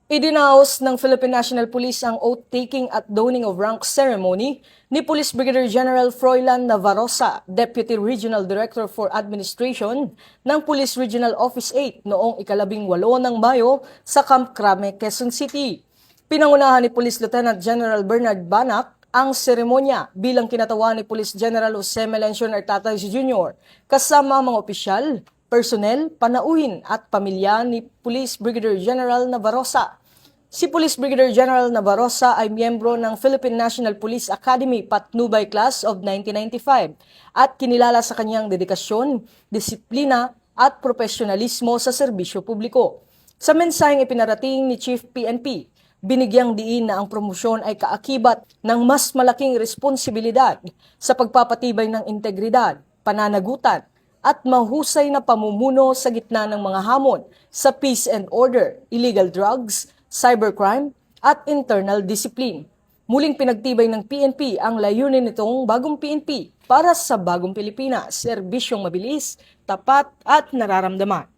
Idinaos ng Philippine National Police ang oath-taking at donning of rank ceremony ni Police Brigadier General Froilan Navarrosa, Deputy Regional Director for Administration ng Police Regional Office 8 noong ika-18 ng Mayo sa Camp Crame, Quezon City. Pinangunahan ni Police Lieutenant General Bernard Banac ang seremonya bilang kinatawan ni Police General Jose Melencio Artatay Jr. kasama ang mga opisyal, personnel, panauhin at pamilya ni Police Brigadier General Navarrosa. Si Police Brigadier General Navarrosa ay miyembro ng Philippine National Police Academy Patnubay Class of 1995 at kinilala sa kanyang dedikasyon, disiplina at profesionalismo sa serbisyo publiko. Sa mensaheng ipinarating ni Chief PNP, binigyang diin na ang promosyon ay kaakibat ng mas malaking responsibilidad sa pagpapatibay ng integridad, pananagutan, at mahusay na pamumuno sa gitna ng mga hamon sa peace and order, illegal drugs, cybercrime, at internal discipline. Muling pinagtibay ng PNP ang layunin nitong bagong PNP para sa bagong Pilipinas, serbisyong mabilis, tapat at nararamdaman.